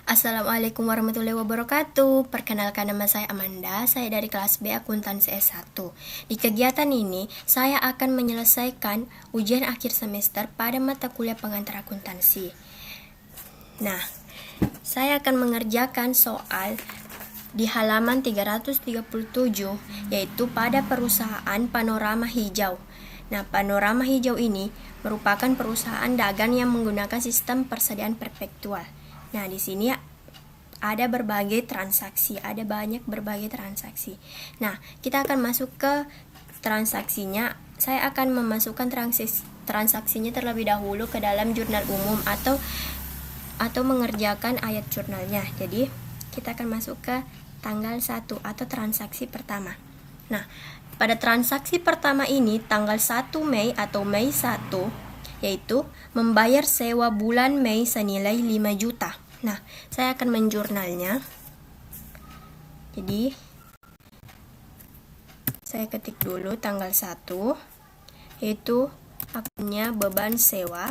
Assalamualaikum warahmatullahi wabarakatuh. Perkenalkan, nama saya Amanda. Saya dari kelas B Akuntansi S1. Di kegiatan ini, saya akan menyelesaikan ujian akhir semester pada mata kuliah pengantar akuntansi. Nah, saya akan mengerjakan soal di halaman 337, yaitu pada perusahaan Panorama Hijau. Nah, Panorama Hijau ini merupakan perusahaan dagang yang menggunakan sistem persediaan perpetual. Nah, di sini ada berbagai transaksi, ada banyak berbagai transaksi. Nah, kita akan masuk ke transaksinya. Saya akan memasukkan transaksinya terlebih dahulu ke dalam jurnal umum atau mengerjakan ayat jurnalnya. Jadi, kita akan masuk ke tanggal 1 atau transaksi pertama. Nah, pada transaksi pertama ini tanggal 1 Mei atau Mei 1, yaitu membayar sewa bulan Mei senilai 5 juta. Nah, saya akan menjurnalnya. Jadi, saya ketik dulu tanggal 1, yaitu akunnya beban sewa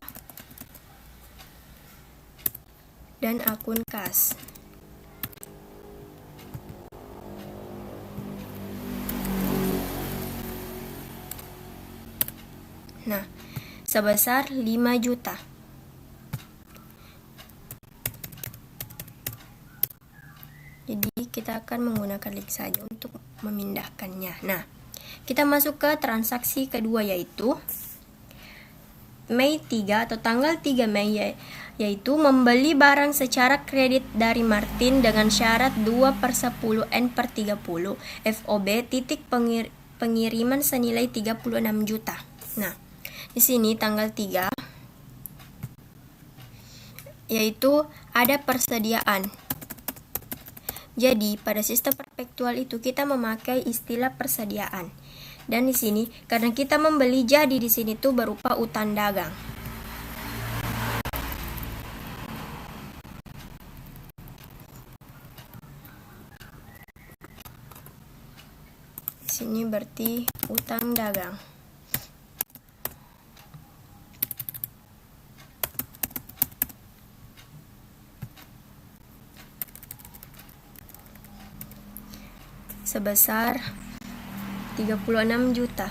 dan akun kas. Nah, sebesar 5 juta. Jadi kita akan menggunakan link saja untuk memindahkannya. Nah, kita masuk ke transaksi kedua, yaitu Mei 3 atau tanggal 3 Mei, yaitu membeli barang secara kredit dari Martin dengan syarat 2/10 N/30 FOB titik pengiriman senilai 36 juta. Nah, di sini tanggal 3 yaitu ada persediaan. Jadi, pada sistem perpetual itu kita memakai istilah persediaan. Dan di sini karena kita membeli, jadi di sini tuh berupa utang dagang. Di sini berarti utang dagang. Sebesar 36 juta.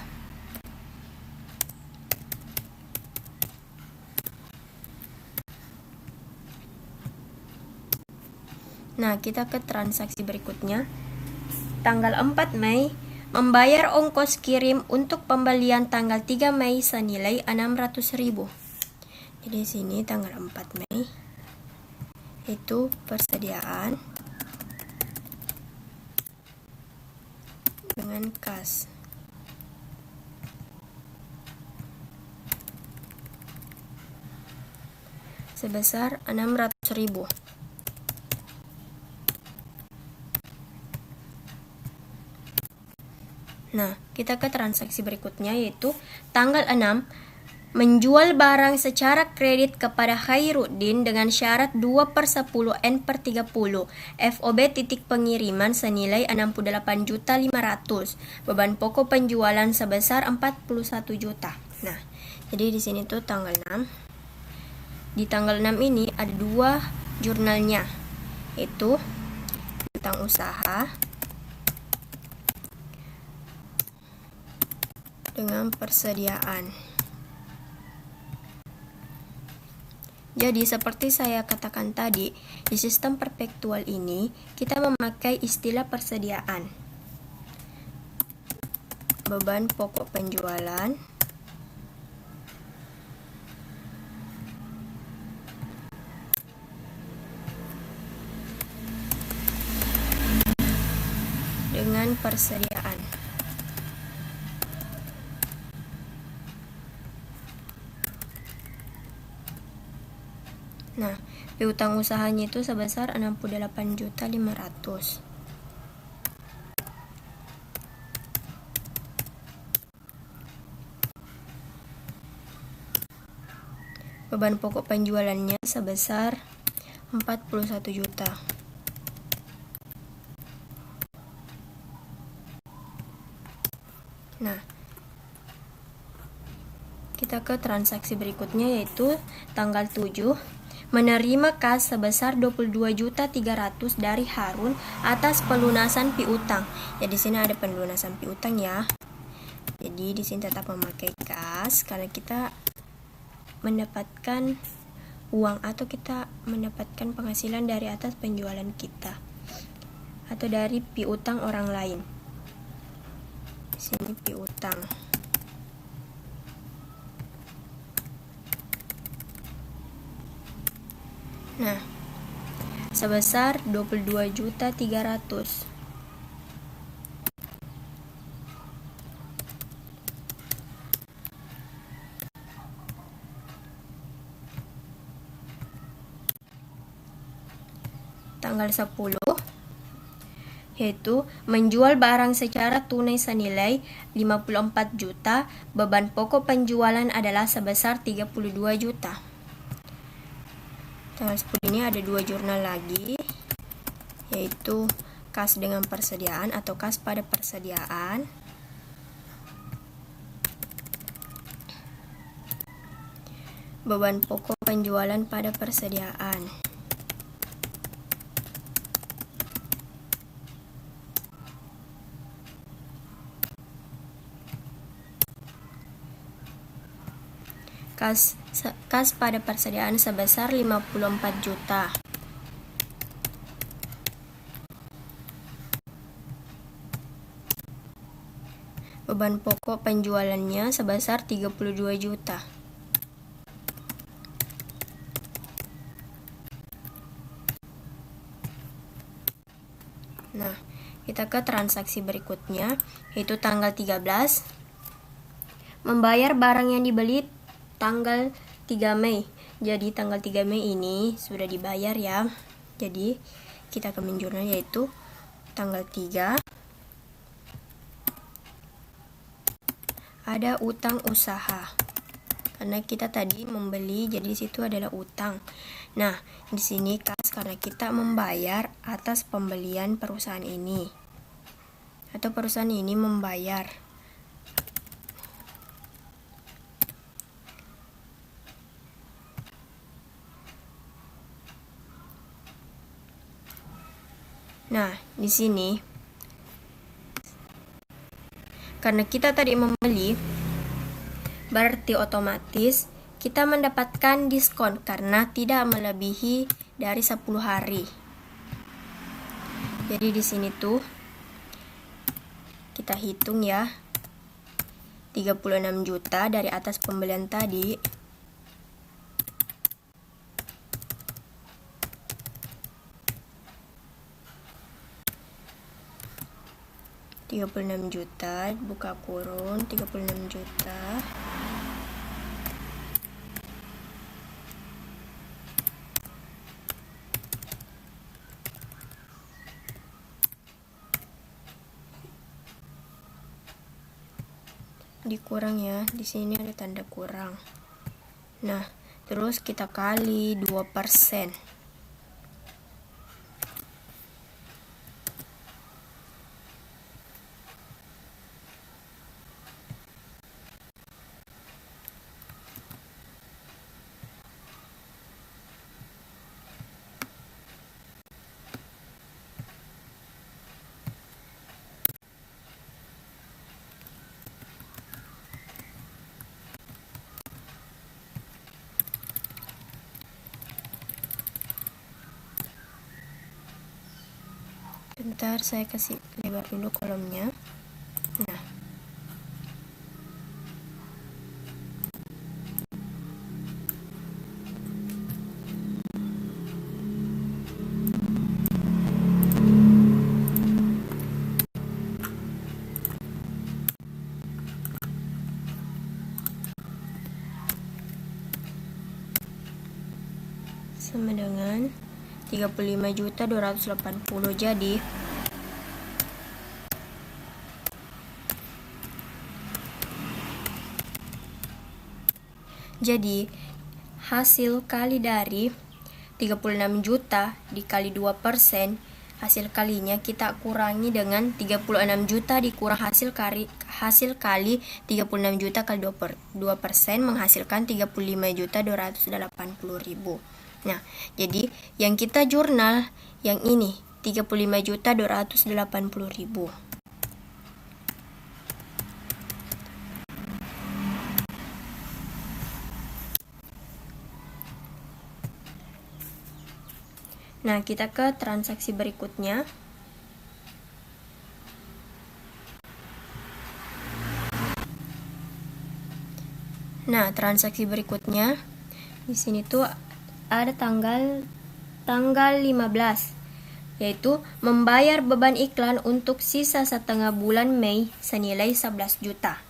Nah, kita ke transaksi berikutnya. Tanggal 4 Mei, membayar ongkos kirim untuk pembelian tanggal 3 Mei senilai 600.000. Jadi di sini tanggal 4 Mei itu persediaan dengan kas. Sebesar 600.000. Nah, kita ke transaksi berikutnya, yaitu tanggal 6 menjual barang secara kredit kepada Khairuddin dengan syarat 2/10 N/30 FOB titik pengiriman senilai 68.500. Beban pokok penjualan sebesar 41 juta. Nah, jadi di sini tuh tanggal 6. Di tanggal 6 ini ada 2 jurnalnya, yaitu utang usaha dengan persediaan. Jadi seperti saya katakan tadi, di sistem perpetual ini kita memakai istilah persediaan. Beban pokok penjualan dengan persediaan. Nah, piutang usahanya itu sebesar 68.500. Beban pokok penjualannya sebesar 41 juta. Nah, kita ke transaksi berikutnya, yaitu tanggal 7 menerima kas sebesar 22.300.000 dari Harun atas pelunasan piutang. Ya, di sini ada pelunasan piutang ya. Jadi di sini tetap memakai kas karena kita mendapatkan uang atau kita mendapatkan penghasilan dari atas penjualan kita atau dari piutang orang lain. Di sini piutang. Nah, sebesar 22.300.000. Tanggal 10 yaitu menjual barang secara tunai senilai 54 juta, beban pokok penjualan adalah sebesar 32 juta. Tanggal 10 ini ada 2 jurnal lagi, yaitu kas dengan persediaan atau kas pada persediaan. Beban pokok penjualan pada persediaan. Kas pada persediaan sebesar 54 juta. Beban pokok penjualannya sebesar 32 juta. Nah, kita ke transaksi berikutnya, yaitu tanggal 13. Membayar barang yang dibeli tanggal 3 Mei. Jadi tanggal 3 Mei ini sudah dibayar ya. Jadi kita ke menjurnal yaitu tanggal 3. Ada utang usaha. Karena kita tadi membeli, jadi di situ adalah utang. Nah, di sini kas karena kita membayar atas pembelian perusahaan ini. Atau perusahaan ini membayar. Nah, di sini karena kita tadi membeli, berarti otomatis kita mendapatkan diskon karena tidak melebihi dari 10 hari. Jadi di sini tuh kita hitung ya. 36 juta dari atas pembelian tadi. 36 juta, buka kurung, 36 juta. Dikurang ya, di sini ada tanda kurang. Nah, terus kita kali 2%. Bentar, saya kasih lebar dulu kolomnya. Nah, sama dengan 35.280. Jadi hasil kali dari 36 juta dikali 2%, hasil kalinya kita kurangi dengan 36 juta dikurang hasil kali 36 juta kali 2% menghasilkan 35.280.000. Nah, jadi yang kita jurnal yang ini 35.280.000. Nah, kita ke transaksi berikutnya. Nah, transaksi berikutnya di sini tuh ada tanggal 15, yaitu membayar beban iklan untuk sisa setengah bulan Mei senilai 11 juta.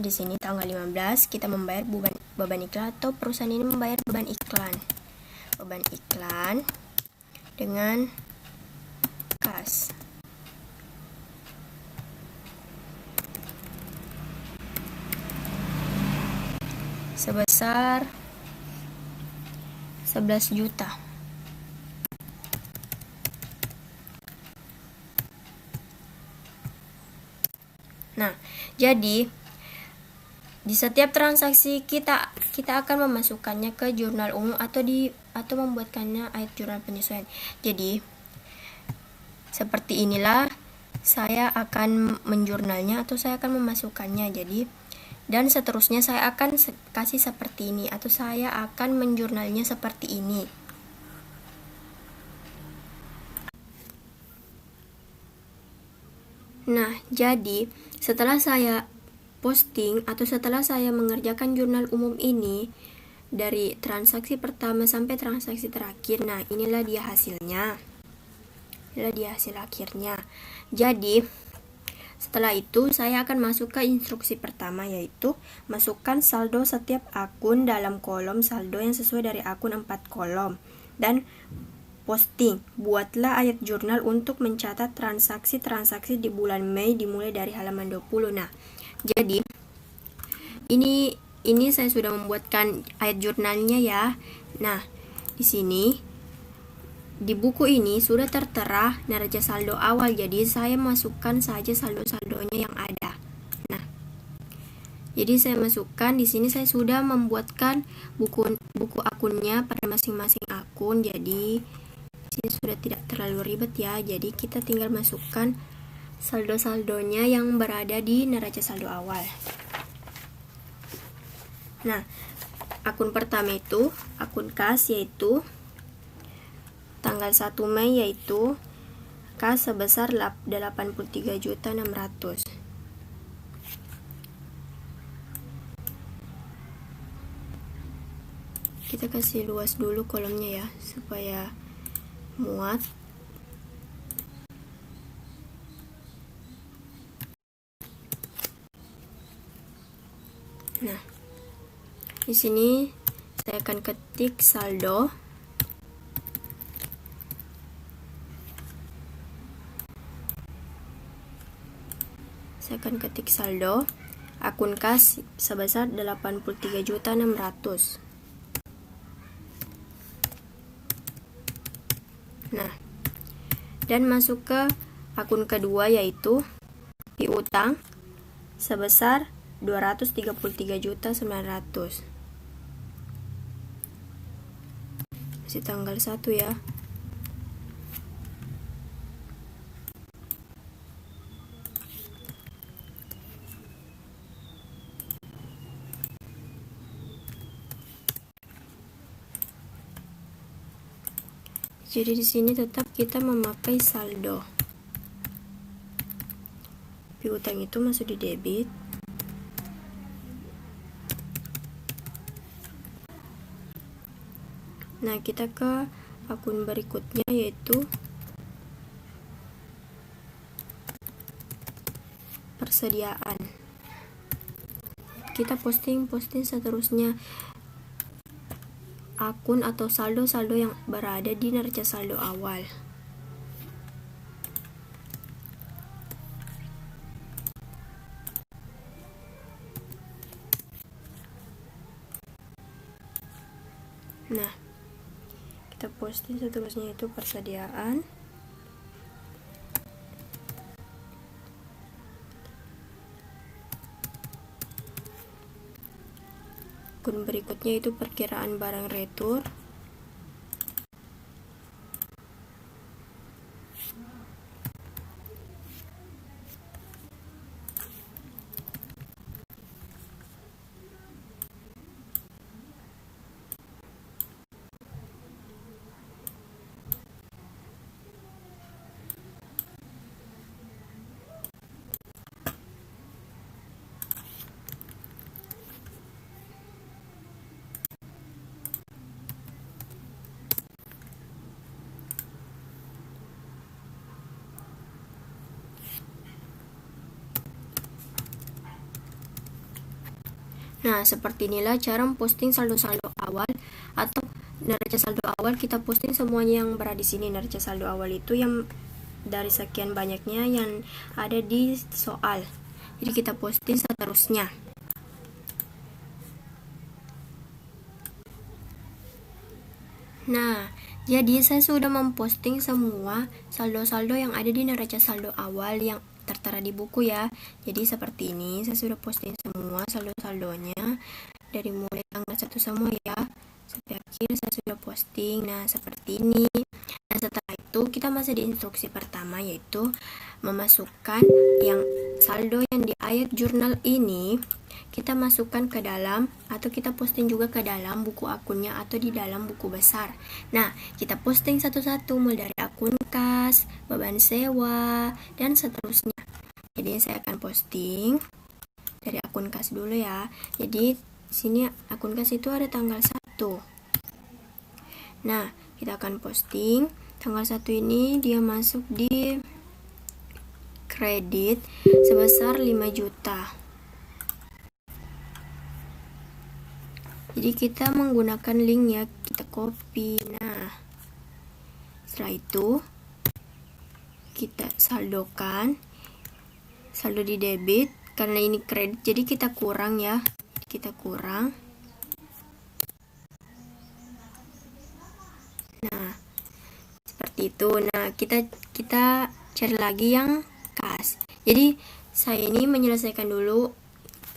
Di sini tanggal 15 kita membayar beban iklan, atau perusahaan ini membayar beban iklan. Beban iklan dengan kas. Sebesar 11 juta. Nah, jadi di setiap transaksi kita akan memasukkannya ke jurnal umum atau membuatkannya ayat jurnal penyesuaian. Jadi seperti inilah saya akan menjurnalnya atau saya akan memasukkannya. Jadi dan seterusnya saya akan kasih seperti ini atau saya akan menjurnalnya seperti ini. Nah, jadi setelah saya posting atau setelah saya mengerjakan jurnal umum ini dari transaksi pertama sampai transaksi terakhir, nah inilah dia hasilnya. Inilah dia hasil akhirnya. Jadi setelah itu saya akan masuk ke instruksi pertama, yaitu masukkan saldo setiap akun dalam kolom saldo yang sesuai dari akun 4 kolom dan posting. Buatlah ayat jurnal untuk mencatat transaksi-transaksi di bulan Mei dimulai dari halaman 20. Nah, jadi ini saya sudah membuatkan ayat jurnalnya ya. Nah, di sini di buku ini sudah tertera neraca saldo awal, jadi saya masukkan saja saldo-saldonya yang ada. Nah, jadi saya masukkan di sini, saya sudah membuatkan buku akunnya pada masing-masing akun. Jadi di sini sudah tidak terlalu ribet ya. Jadi kita tinggal masukkan saldo-saldonya yang berada di neraca saldo awal. Nah, akun pertama itu akun kas, yaitu tanggal 1 Mei, yaitu kas sebesar 83.600. Kita kasih luas dulu kolomnya ya supaya muat. Nah, di sini saya akan ketik saldo. Saya akan ketik saldo akun kas sebesar 83.600. Nah, dan masuk ke akun kedua, yaitu piutang sebesar 233.900. Masih tanggal 1 ya. Jadi di sini tetap kita memakai saldo. Piutang itu masuk di debit. Nah, kita ke akun berikutnya, yaitu persediaan. Kita posting seterusnya akun atau saldo-saldo yang berada di neraca saldo awal. Nah, kita posting seterusnya itu persediaan. Akun berikutnya itu perkiraan barang retur. Nah, seperti inilah cara memposting saldo-saldo awal atau neraca saldo awal. Kita posting semuanya yang berada di sini. Neraca saldo awal itu yang dari sekian banyaknya yang ada di soal. Jadi kita posting seterusnya. Nah, jadi saya sudah memposting semua saldo-saldo yang ada di neraca saldo awal yang tertera di buku ya. Jadi seperti ini, saya sudah posting semua saldo-saldonya dari mulai tanggal 1 semua ya sampai akhir saya sudah posting. Nah, seperti ini. Nah, setelah itu kita masih di instruksi pertama, yaitu memasukkan yang saldo yang di ayat jurnal ini kita masukkan ke dalam atau kita posting juga ke dalam buku akunnya atau di dalam buku besar. Nah, kita posting satu-satu mulai dari akun kas, beban sewa, dan seterusnya. Jadi saya akan posting dari akun kas dulu ya. Jadi sini akun kas itu ada tanggal 1. Nah, kita akan posting tanggal 1 ini dia masuk di kredit sebesar 5 juta. Jadi kita menggunakan link ya, kita copy. Nah, setelah itu kita saldokan, saldo di debit karena ini kredit jadi kita kurang ya, kita kurang. Nah, seperti itu. Nah, kita cari lagi yang kas. Jadi saya ini menyelesaikan dulu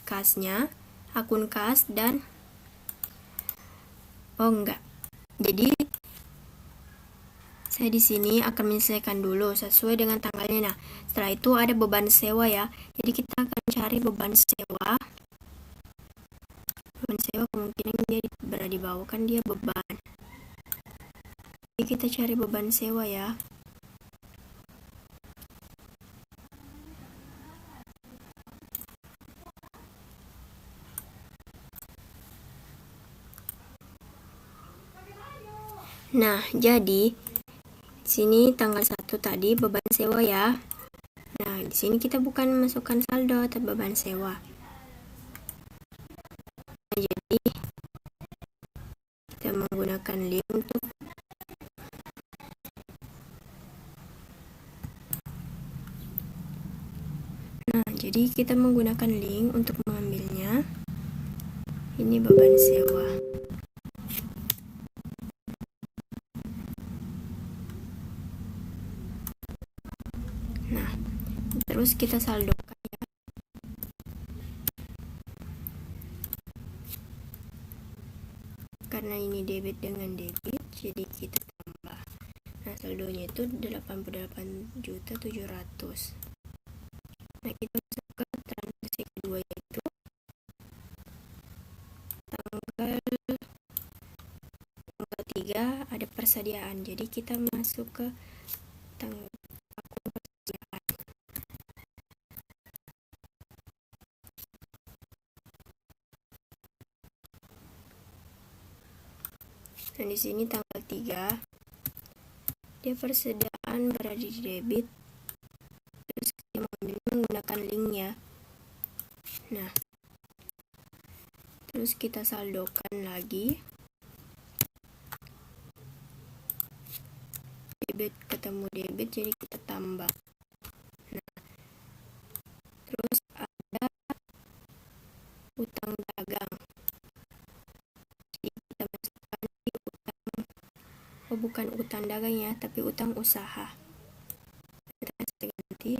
kasnya, akun kas dan Jadi saya di sini akan menyelesaikan dulu sesuai dengan tanggalnya. Nah, setelah itu ada beban sewa ya. Jadi kita akan cari beban sewa. Beban sewa kemungkinan dia berada di bawah, kan dia beban. Jadi kita cari beban sewa ya. Nah, jadi sini tanggal 1 tadi beban sewa ya. Nah, di sini kita bukan masukkan saldo tapi beban sewa. Nah, jadi kita menggunakan link untuk mengambilnya. Ini beban sewa. Nah, terus kita saldokan ya. Karena ini debit dengan debit, jadi kita tambah. Nah, saldonya itu 88.700.000. Nah, kita masuk ke transaksi kedua, yaitu tanggal 3 ada persediaan. Jadi kita masuk ke akun persediaan. Dan di sini tanggal 3 dia persediaan berada di debit. Terus kita menggunakan link ya. Nah, terus kita saldokan lagi. Debit ketemu debit, jadi kita tambah. Nah, terus ada utang dagang. Jadi kita masukkan di bukan utang dagang ya, tapi utang usaha. Kita ganti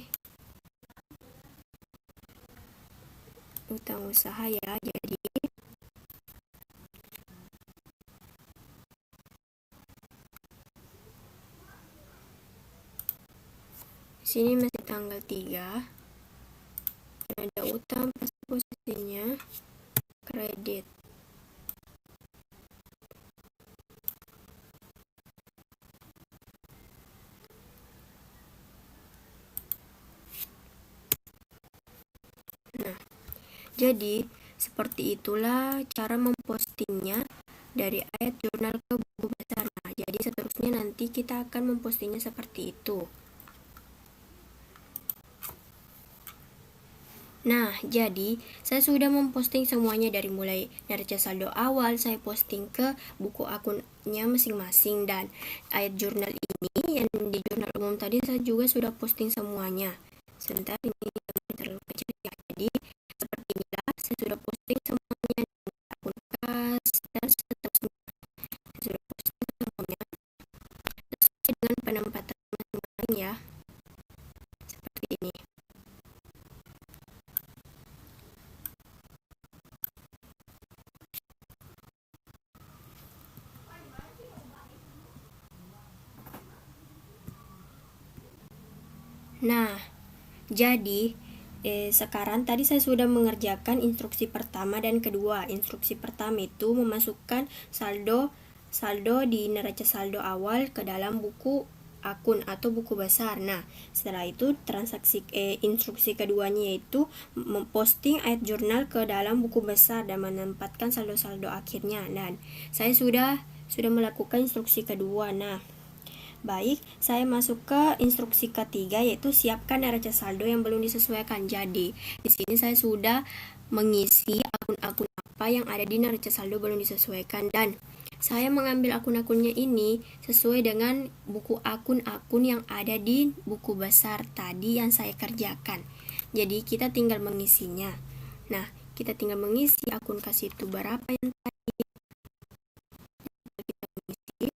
utang usaha ya. Jadi sini masih tanggal 3. Ada utang, posisinya kredit. Nah, jadi seperti itulah cara mempostingnya dari ayat jurnal ke buku besar. Nah, jadi seterusnya nanti kita akan mempostingnya seperti itu. Nah, jadi saya sudah memposting semuanya dari mulai neraca saldo awal, saya posting ke buku akunnya masing-masing, dan ayat jurnal ini yang di jurnal umum tadi saya juga sudah posting semuanya. Sebentar, ini terlalu kecil ya. Jadi seperti inilah saya sudah posting semuanya di akun kas dan seterusnya. Saya sudah posting semuanya sesuai dengan penempatan masing-masing ya. Seperti ini. Nah, jadi sekarang tadi saya sudah mengerjakan instruksi pertama dan kedua. Instruksi pertama itu memasukkan saldo di neraca saldo awal ke dalam buku akun atau buku besar. Nah, setelah itu instruksi keduanya yaitu memposting ayat jurnal ke dalam buku besar dan menempatkan saldo-saldo akhirnya. Dan saya sudah melakukan instruksi kedua. Nah, baik, saya masuk ke instruksi ketiga yaitu siapkan neraca saldo yang belum disesuaikan. Jadi, di sini saya sudah mengisi akun-akun apa yang ada di neraca saldo belum disesuaikan, dan saya mengambil akun-akunnya ini sesuai dengan buku akun-akun yang ada di buku besar tadi yang saya kerjakan. Jadi, kita tinggal mengisinya. Nah, kita tinggal mengisi akun kas itu berapa yang tadi kita mengisi.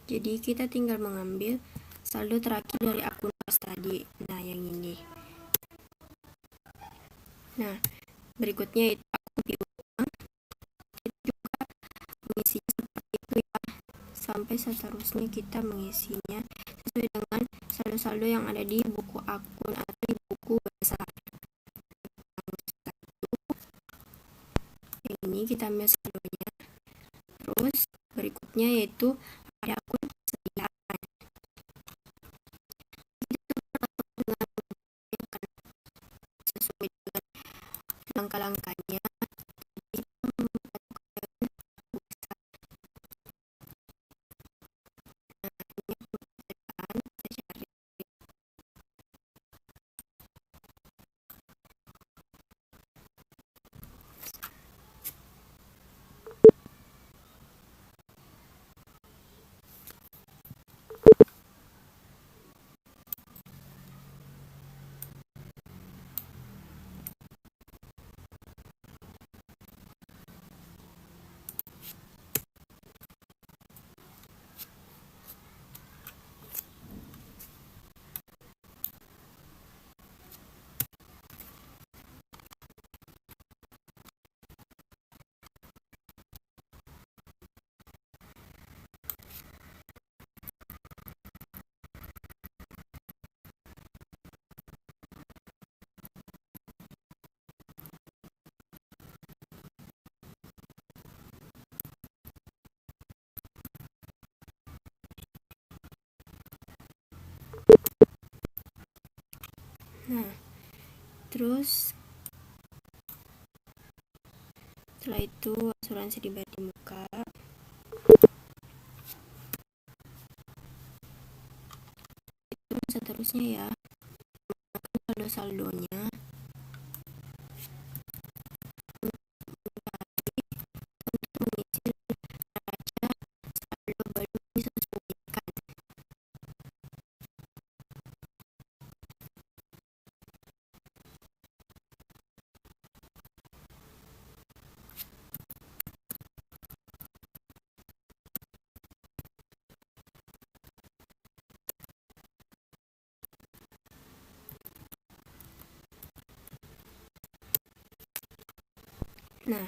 Jadi kita tinggal mengambil saldo terakhir dari akun kas tadi. Nah, yang ini. Nah, berikutnya itu akun piutang. Kita juga mengisinya seperti itu ya. Sampai seterusnya kita mengisinya sesuai dengan saldo-saldo yang ada di buku akun atau di buku besar. Yang ini kita ambil saldonya. Terus berikutnya yaitu ada akun persediaan. Sesuai dengan langkah-langkahnya. Nah, terus setelah itu asuransi dibayar di muka. Itu seterusnya ya. Saldo-saldonya. Untuk mengisi neraca saldo belum disesuaikan. Nah,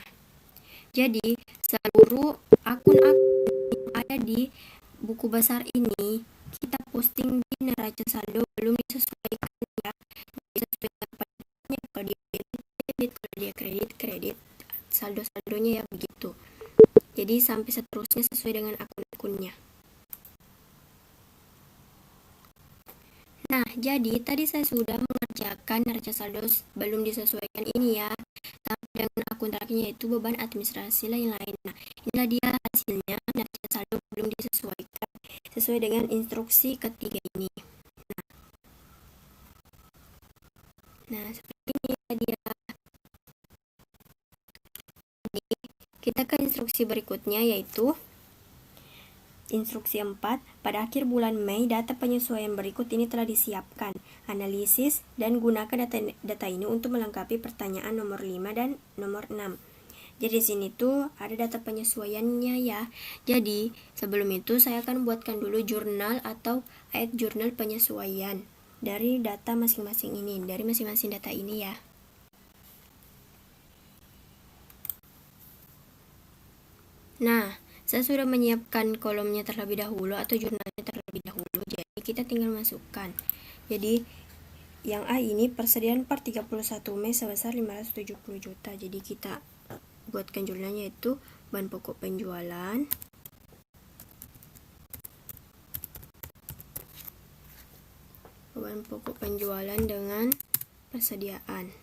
jadi seluruh akun-akun yang ada di buku besar ini kita posting di neraca saldo belum disesuaikan ya. Disesuaikan pajaknya, kalau dia debit, ini sampai seterusnya sesuai dengan akun-akunnya. Nah, jadi tadi saya sudah mengerjakan neraca saldo belum disesuaikan ini ya, sampai dengan akun terakhirnya itu beban administrasi lain-lain. Nah, inilah dia hasilnya, neraca saldo belum disesuaikan sesuai dengan instruksi ketiga ini. Nah, seperti ini dia. Jadi, kita ke instruksi berikutnya, yaitu instruksi 4, pada akhir bulan Mei, data penyesuaian berikut ini telah disiapkan. Analisis dan gunakan data ini untuk melengkapi pertanyaan nomor 5 dan nomor 6. Jadi di sini tuh ada data penyesuaiannya ya. Jadi sebelum itu saya akan buatkan dulu jurnal atau ayat jurnal penyesuaian dari data masing-masing ini, dari masing-masing data ini ya. Nah, saya sudah menyiapkan kolomnya terlebih dahulu atau jurnalnya terlebih dahulu, jadi kita tinggal masukkan. Jadi yang A ini persediaan per 31 Mei sebesar 570 juta. Jadi kita buatkan jurnalnya itu bahan pokok penjualan, dengan persediaan.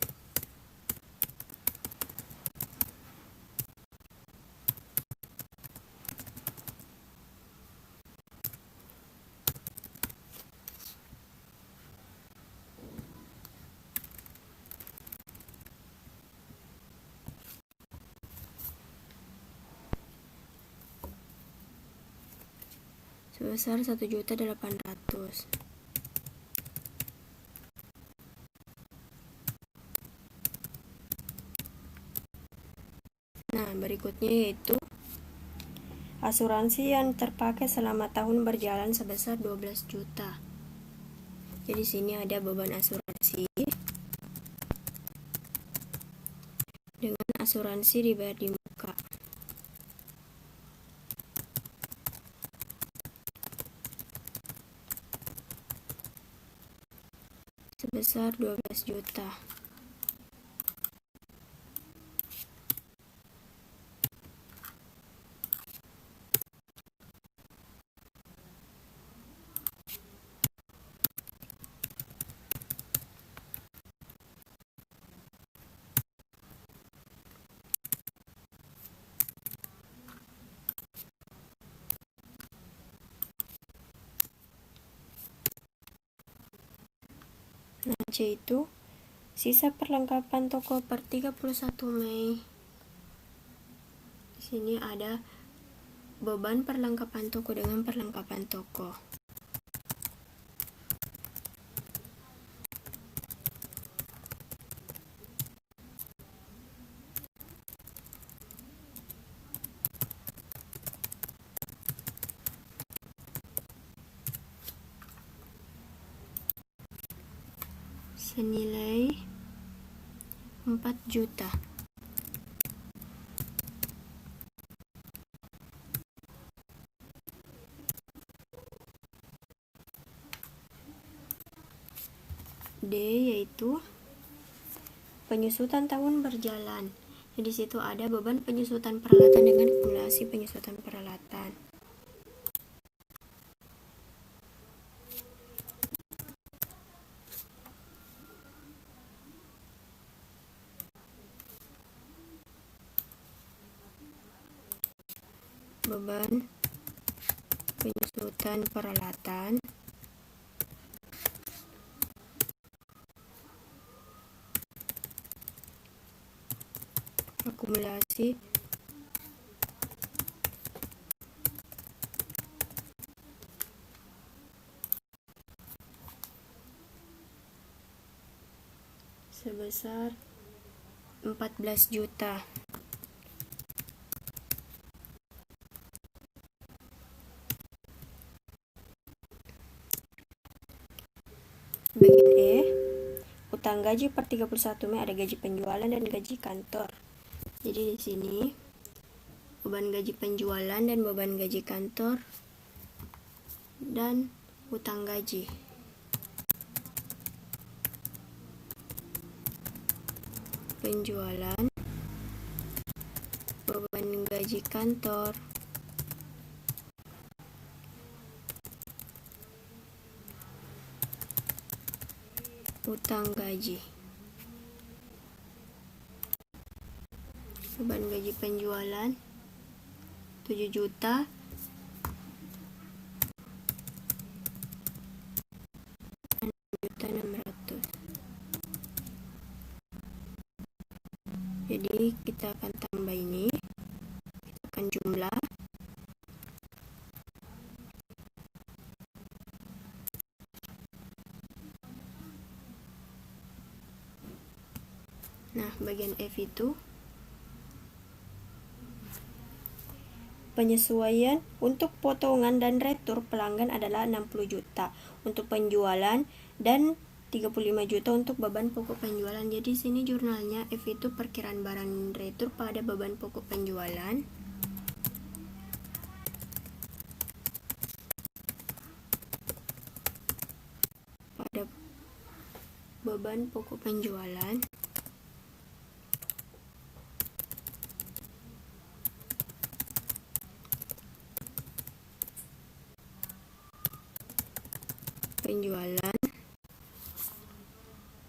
Sebesar 1.800.000. Nah, berikutnya yaitu asuransi yang terpakai selama tahun berjalan sebesar 12 juta. Jadi sini ada beban asuransi dengan asuransi dibayar di muka. Sebesar 12 juta. Nah, C itu sisa perlengkapan toko per 31 Mei. Di sini ada beban perlengkapan toko dengan perlengkapan toko. Senilai 4 juta. D yaitu penyusutan tahun berjalan. Di situ ada beban penyusutan peralatan dengan akumulasi penyusutan peralatan. Beban penyusutan peralatan akumulasi sebesar 14 juta. Bagian E, utang gaji per 31 Mei ada gaji penjualan dan gaji kantor. Jadi di sini beban gaji penjualan dan beban gaji kantor dan utang gaji. Penjualan, beban gaji gaji kantor, utang gaji, beban gaji penjualan 7 juta, juta 600. Jadi kita akan tambah ini, kita akan jumlah. Nah, bagian F itu penyesuaian untuk potongan dan retur pelanggan adalah 60 juta untuk penjualan dan 35 juta untuk beban pokok penjualan. Jadi sini jurnalnya F itu perkiraan barang retur pada beban pokok penjualan. Pada beban pokok penjualan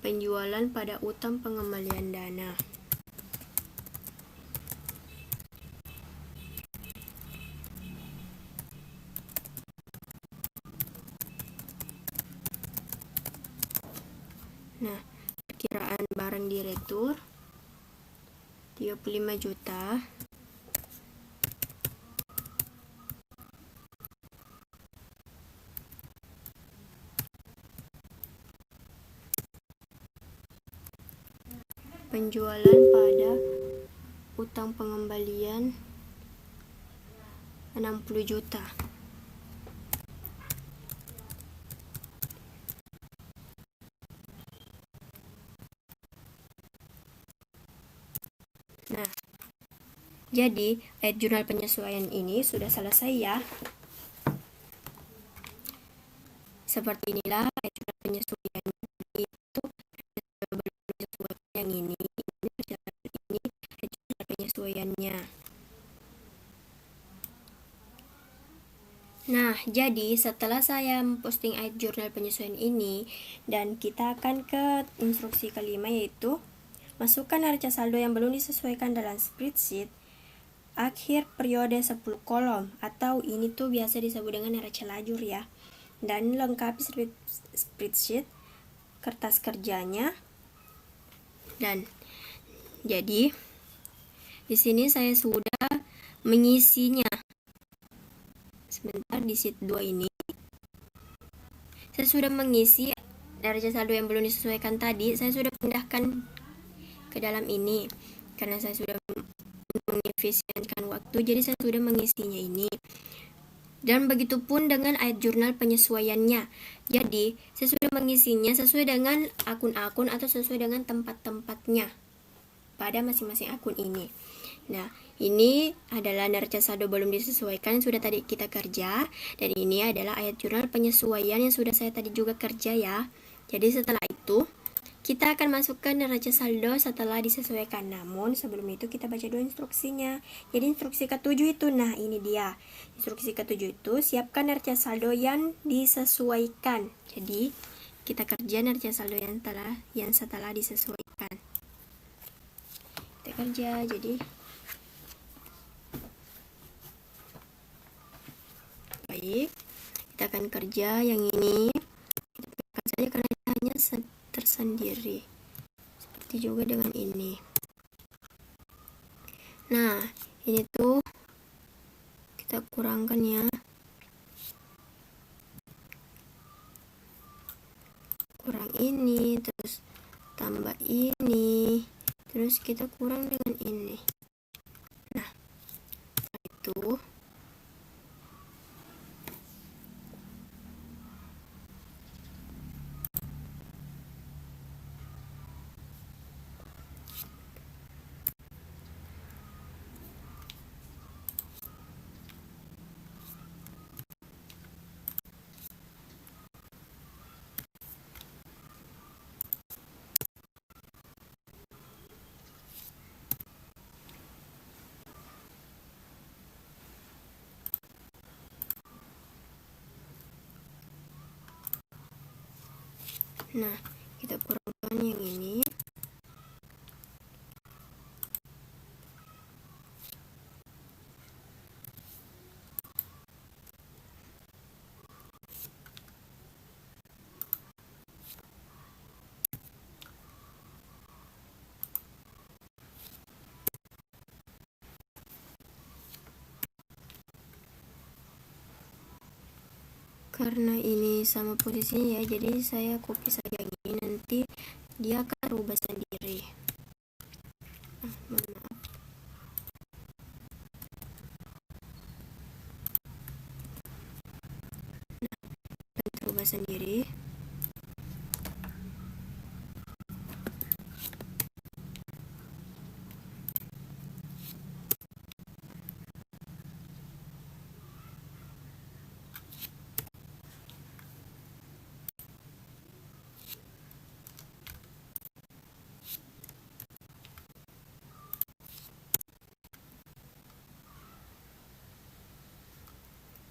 penjualan pada utang pengembalian dana. Nah, perkiraan barang di retur 35 juta. Penjualan pada utang pengembalian 60 juta. Nah, jadi ayat jurnal penyesuaian ini sudah selesai ya. Seperti inilah ayat jurnal penyesuaian itu yang ini ayat jurnal penyesuaiannya. Nah, jadi setelah saya memposting ayat jurnal penyesuaian ini, dan kita akan ke instruksi kelima, yaitu masukkan neraca saldo yang belum disesuaikan dalam spreadsheet akhir periode 10 kolom, atau ini tuh biasa disebut dengan neraca lajur ya. Dan lengkapi spreadsheet, kertas kerjanya. Dan jadi di sini saya sudah mengisinya. Sebentar, di sheet 2 ini saya sudah mengisi neraca saldo yang belum disesuaikan tadi. Saya sudah pindahkan ke dalam ini karena saya sudah mengefisienkan waktu, jadi saya sudah mengisinya ini. Dan begitu pun dengan ayat jurnal penyesuaiannya. Jadi saya sudah mengisinya sesuai dengan akun-akun atau sesuai dengan tempat-tempatnya pada masing-masing akun ini. Nah, ini adalah neraca saldo belum disesuaikan yang sudah tadi kita kerja, dan ini adalah ayat jurnal penyesuaian yang sudah saya tadi juga kerja ya. Jadi setelah itu kita akan masukkan neraca saldo setelah disesuaikan. Namun sebelum itu kita baca dulu instruksinya. Jadi instruksi ke-7 itu, nah ini dia. Instruksi ke-7 itu, siapkan neraca saldo yang disesuaikan. Jadi kita kerja neraca saldo yang setelah disesuaikan. Kita kerja, jadi baik, kita akan kerja yang ini. Kita tekan saja karena hanya tersendiri, seperti juga dengan ini. Nah, ini tuh kita kurangkan ya, kurang ini, terus tambah ini, terus kita kurang dengan ini. Nah, itu Nah, kita kurangkan yang ini. Karena ini sama posisinya ya, jadi saya copy saja ini, nanti dia akan rubah sendiri. Mohon maaf. Akan rubah sendiri.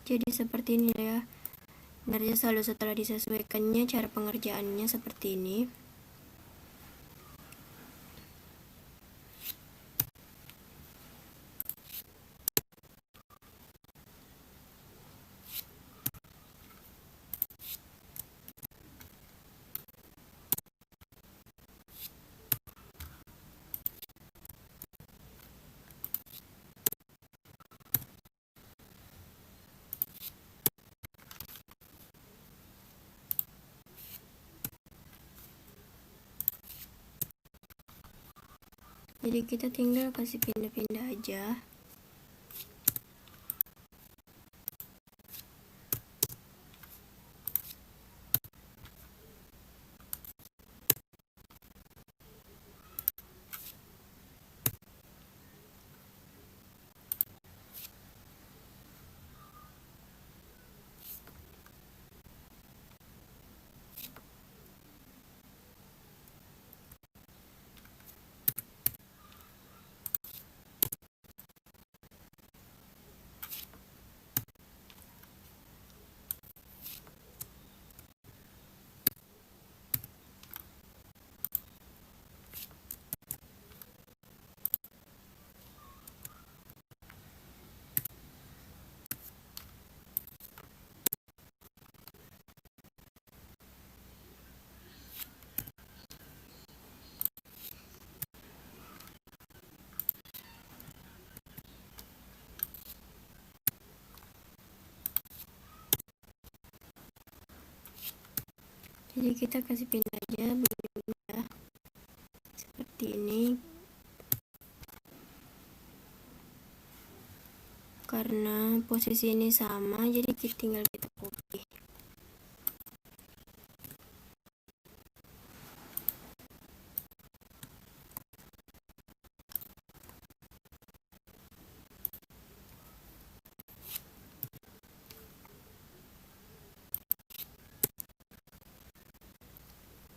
Jadi seperti ini ya. Sebenarnya selalu setelah disesuaikannya, cara pengerjaannya seperti ini. Jadi kita tinggal kasih pindah-pindah aja. Jadi kita kasih pindah aja begini ya, seperti ini. Karena posisi ini sama, jadi tinggal kita copy.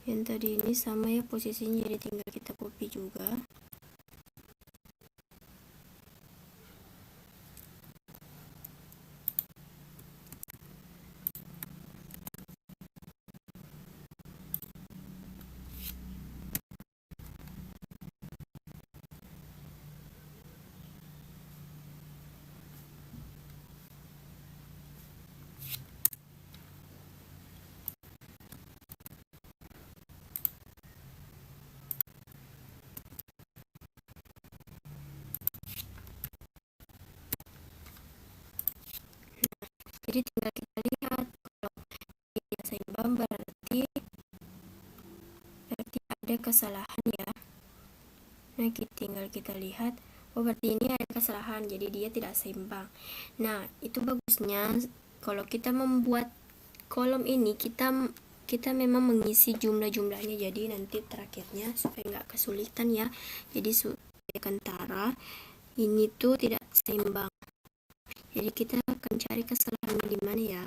Yang tadi ini sama ya posisinya, jadi tinggal kita copy juga. Jadi tinggal kita lihat, kalau tidak seimbang berarti ada kesalahan ya. Nah, tinggal kita lihat, oh berarti ini ada kesalahan, jadi dia tidak seimbang. Nah, itu bagusnya kalau kita membuat kolom ini, kita memang mengisi jumlah-jumlahnya, jadi nanti terakhirnya supaya nggak kesulitan ya, jadi supaya kentara ini tuh tidak seimbang. Jadi kita akan cari kesalahannya di mana ya.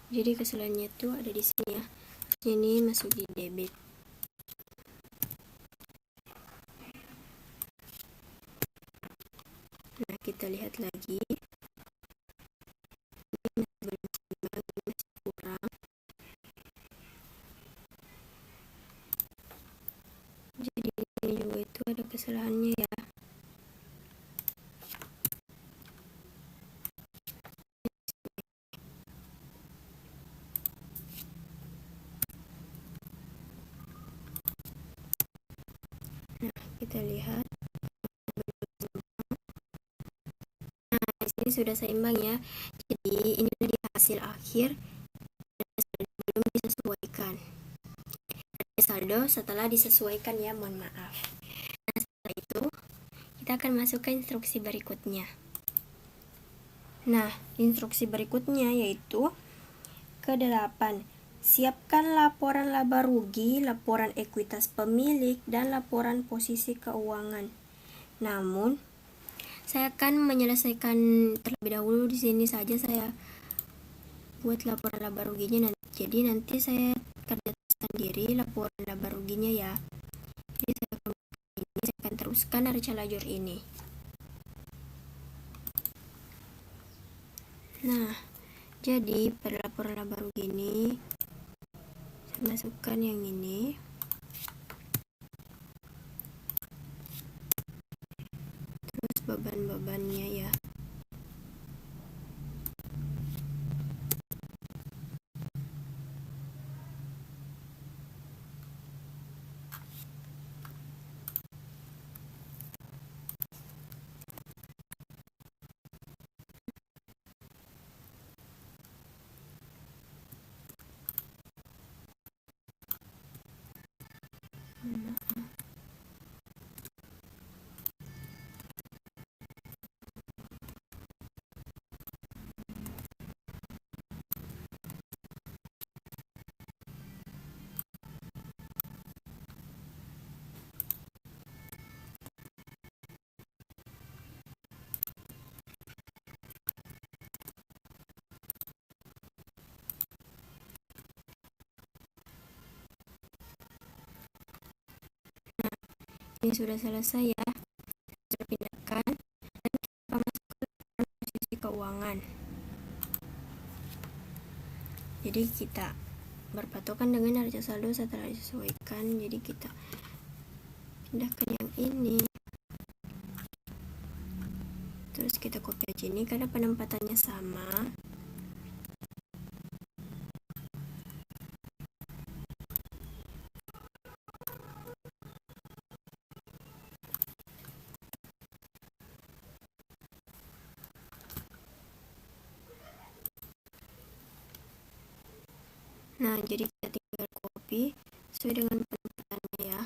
Jadi kesalahannya tuh ada di sini ya. Ini masuk di debit. Nah, kita lihat lagi. Ini masih belum seimbang, ini masih kurang. kesalahannya ya. Nah, kita lihat. Nah, di sini sudah seimbang ya. Jadi ini di hasil akhir belum disesuaikan. Saldo setelah disesuaikan ya, mohon maaf. Nah, setelah itu kita akan masuk ke instruksi berikutnya. Nah, instruksi berikutnya yaitu ke-8. Siapkan laporan laba rugi, laporan ekuitas pemilik, dan laporan posisi keuangan. Namun, saya akan menyelesaikan terlebih dahulu di sini saja saya buat laporan laba ruginya nanti. Jadi nanti saya kerja sendiri laporan laba ruginya ya. Jadi saya akan teruskan dari lajur ini. Nah, jadi pada laporan laba rugi ini saya masukkan yang ini. Terus beban-bebannya ya. Ini sudah selesai ya. Saya pindahkan dan kita masuk ke posisi keuangan. Jadi kita berpatokan dengan neraca saldo setelah disesuaikan. Jadi kita pindahkan yang ini. Terus kita copy aja ini karena penempatannya sama. Nah, jadi kita tinggal copy sesuai dengan penempatannya ya.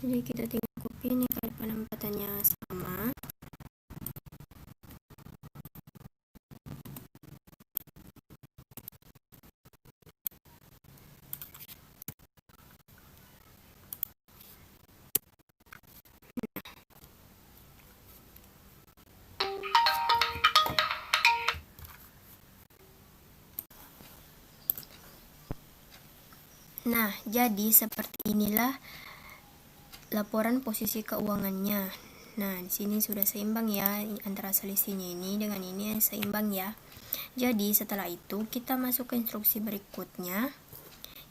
Jadi kita tinggal copy ini karena penempatannya sama. Nah, jadi seperti inilah laporan posisi keuangannya. Nah, di sini sudah seimbang ya, antara selisihnya ini dengan ini seimbang ya. Jadi, setelah itu kita masuk ke instruksi berikutnya,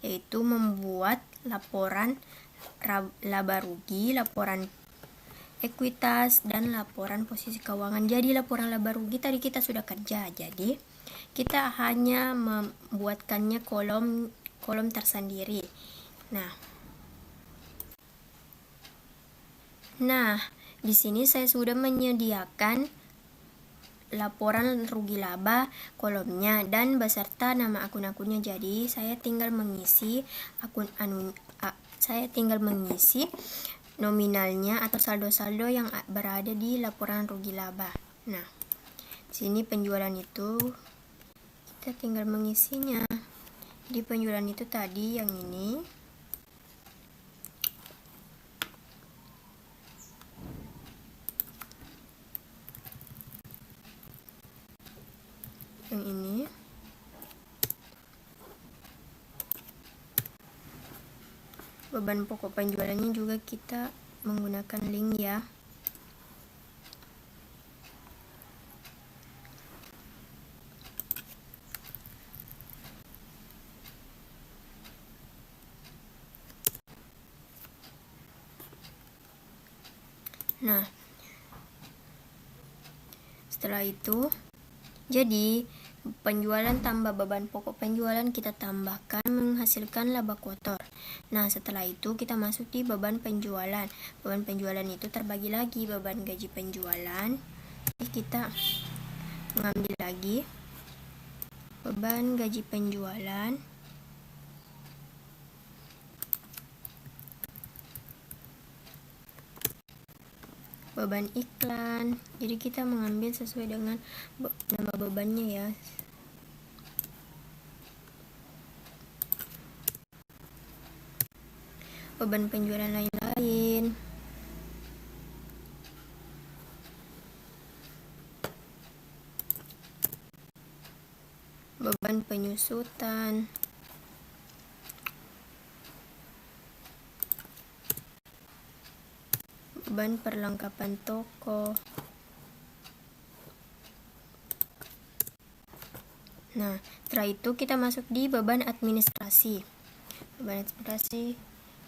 yaitu membuat laporan laba rugi, laporan ekuitas, dan laporan posisi keuangan. Jadi, laporan laba rugi tadi kita sudah kerja, jadi kita hanya membuatkannya kolom tersendiri. Nah, di sini saya sudah menyediakan laporan rugi laba kolomnya dan beserta nama akun-akunnya. Jadi saya tinggal mengisi nominalnya atau saldo-saldo yang berada di laporan rugi laba. Nah, di sini penjualan itu kita tinggal mengisinya. Di penjualan itu tadi yang ini. Yang ini. Beban pokok penjualannya juga kita menggunakan link ya. Nah, setelah itu, jadi penjualan tambah beban pokok penjualan kita tambahkan menghasilkan laba kotor. Nah, setelah itu kita masuk di beban penjualan. Beban penjualan itu terbagi lagi beban gaji penjualan. Jadi kita mengambil lagi beban gaji penjualan, beban iklan. Jadi kita mengambil sesuai dengan nama bebannya ya. Beban penjualan lain-lain. Beban penyusutan. Beban perlengkapan toko. Nah, setelah itu kita masuk di beban administrasi. Beban administrasi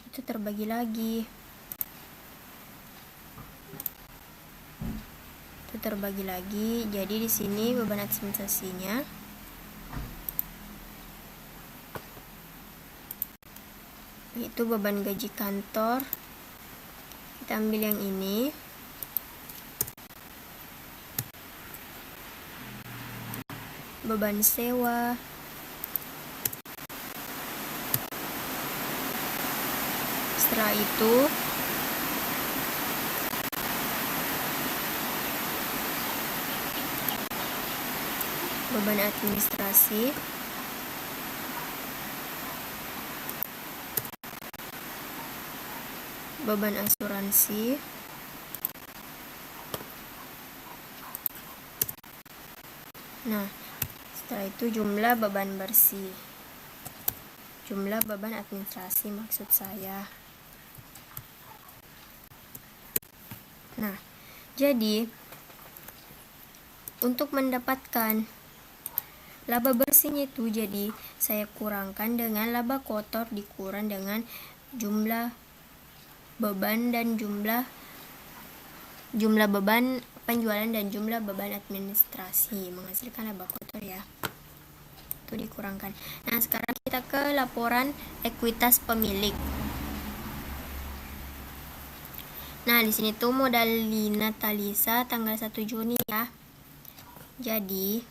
itu terbagi lagi. Jadi di sini beban administrasinya itu beban gaji kantor. Kita ambil yang ini. Beban sewa. Setelah itu beban administrasi. Beban asuransi. Nah, setelah itu jumlah beban bersih. Jumlah beban administrasi maksud saya. Nah, jadi untuk mendapatkan laba bersihnya itu, jadi saya kurangkan dengan laba kotor dikurang dengan jumlah beban dan jumlah beban penjualan dan jumlah beban administrasi menghasilkan laba kotor ya. Itu dikurangkan. Nah, sekarang kita ke laporan ekuitas pemilik. Nah, di sini tuh modal Lina Talisa tanggal 1 Juni ya. Jadi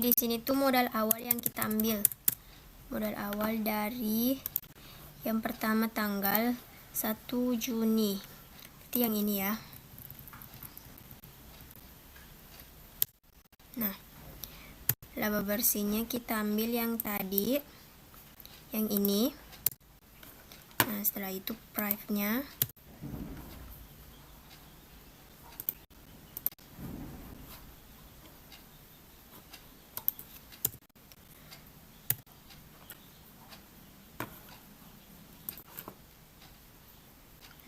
di sini tuh modal awal yang kita ambil. Modal awal dari yang pertama tanggal 1 Juni. Itu yang ini ya. Nah, laba bersihnya kita ambil yang tadi. Yang ini. Nah, setelah itu price-nya.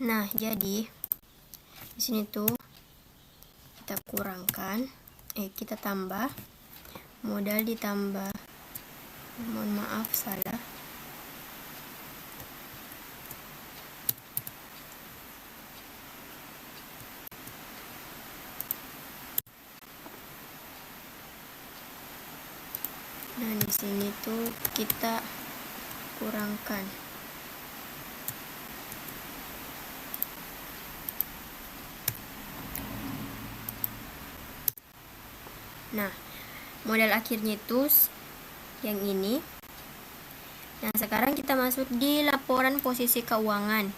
Nah, jadi di sini tuh kita kurangkan, kita tambah modal ditambah, mohon maaf salah. Nah, di sini tuh kita kurangkan. Nah, modal akhirnya itu yang ini. Nah, sekarang kita masuk di laporan posisi keuangan.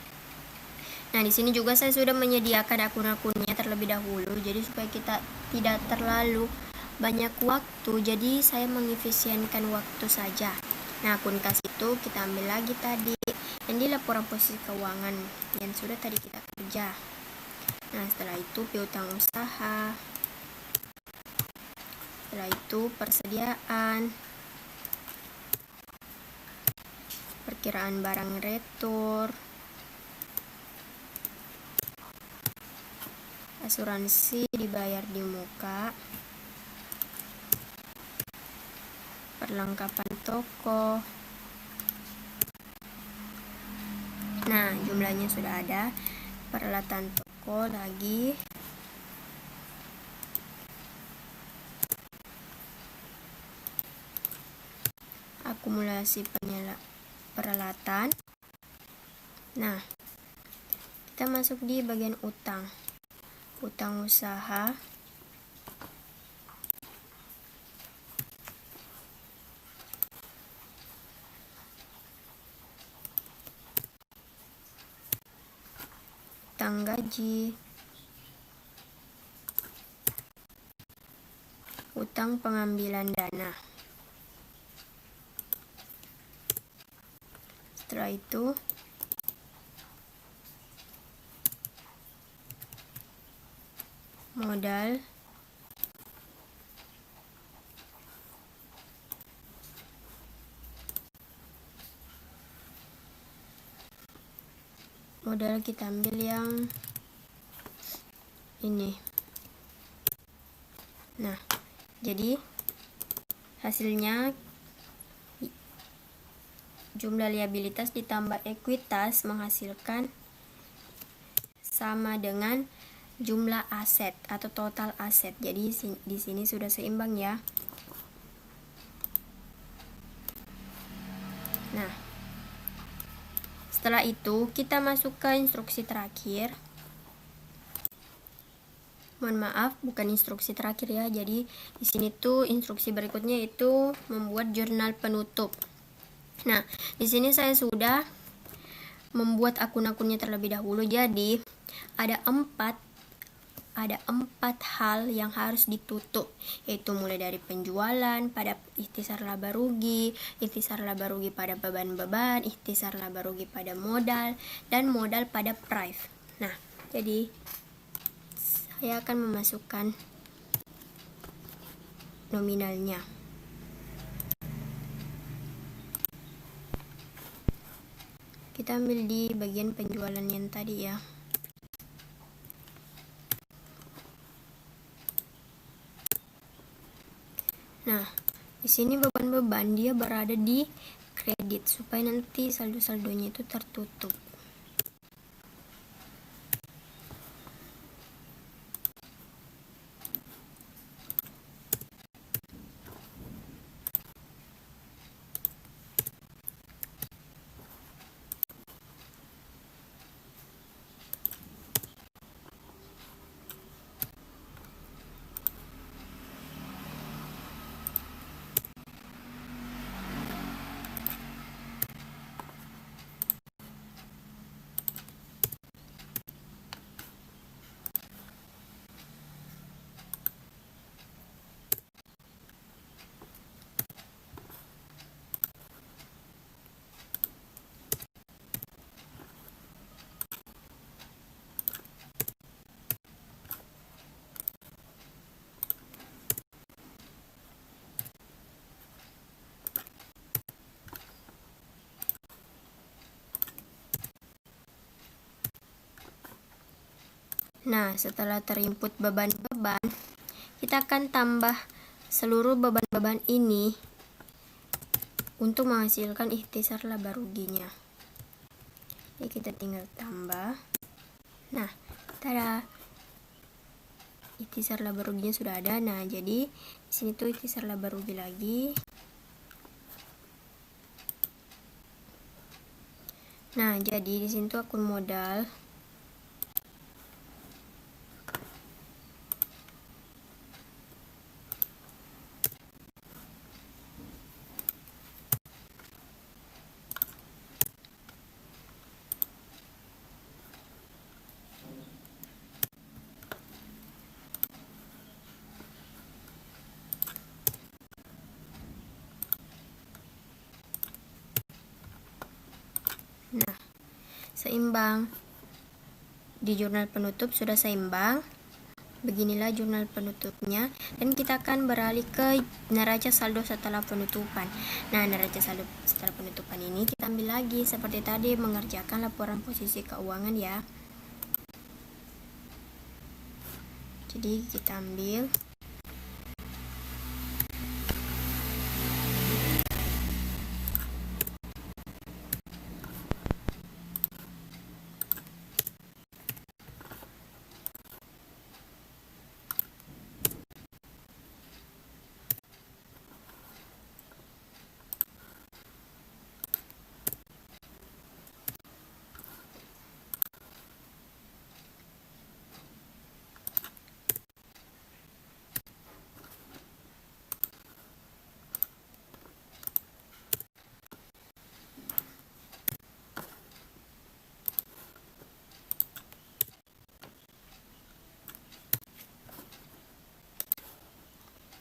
Nah, di sini juga saya sudah menyediakan akun-akunnya terlebih dahulu, jadi supaya kita tidak terlalu banyak waktu, jadi saya mengefisienkan waktu saja. Nah, akun kas itu kita ambil lagi tadi yang di laporan posisi keuangan yang sudah tadi kita kerja. Nah, setelah itu piutang usaha. Setelah itu persediaan, perkiraan barang retur, asuransi dibayar di muka, perlengkapan toko. Nah, jumlahnya sudah ada. peralatan toko lagi. Akumulasi peralatan. Nah, kita masuk di bagian utang. Utang usaha. Utang gaji. Utang pengambilan dana. Setelah itu modal, kita ambil yang ini. Nah, jadi hasilnya jumlah liabilitas ditambah ekuitas menghasilkan sama dengan jumlah aset atau total aset. Jadi di sini sudah seimbang ya. Nah, setelah itu kita masuk ke instruksi terakhir. Mohon maaf, bukan instruksi terakhir ya. Jadi di sini tuh instruksi berikutnya itu membuat jurnal penutup. Nah, di sini saya sudah membuat akun-akunnya terlebih dahulu. Jadi ada empat hal yang harus ditutup, yaitu mulai dari penjualan pada ikhtisar laba rugi pada beban-beban, ikhtisar laba rugi pada modal, dan modal pada price. Nah, jadi saya akan memasukkan nominalnya. Kita ambil di bagian penjualan yang tadi ya. Nah, di sini beban-beban dia berada di kredit supaya nanti saldo-saldonya itu tertutup. Nah, setelah terinput beban-beban, kita akan tambah seluruh beban-beban ini untuk menghasilkan ikhtisar laba ruginya. Jadi kita tinggal tambah. Nah, tada, ikhtisar laba ruginya sudah ada. Nah, jadi di sini tuh ikhtisar laba rugi lagi. Nah, jadi di sini tuh akun modal. Nah, seimbang. Di jurnal penutup sudah seimbang. Beginilah jurnal penutupnya, dan kita akan beralih ke neraca saldo setelah penutupan. Nah, neraca saldo setelah penutupan ini kita ambil lagi seperti tadi, mengerjakan laporan posisi keuangan ya. Jadi kita ambil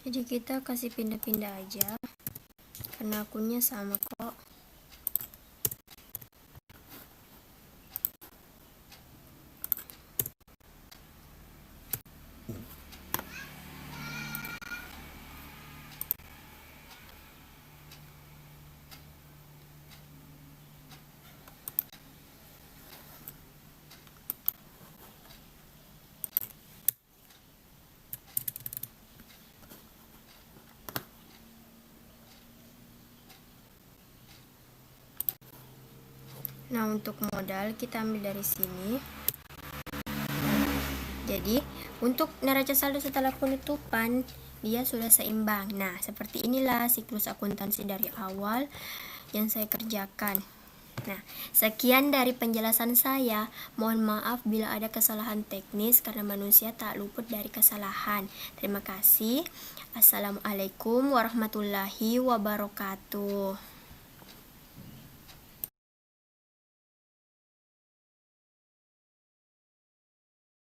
Jadi kita kasih pindah-pindah aja karena akunnya sama kok. Nah, untuk modal kita ambil dari sini. Jadi, untuk neraca saldo setelah penutupan, dia sudah seimbang. Nah, seperti inilah siklus akuntansi dari awal yang saya kerjakan. Nah, sekian dari penjelasan saya. Mohon maaf bila ada kesalahan teknis karena manusia tak luput dari kesalahan. Terima kasih. Assalamualaikum warahmatullahi wabarakatuh.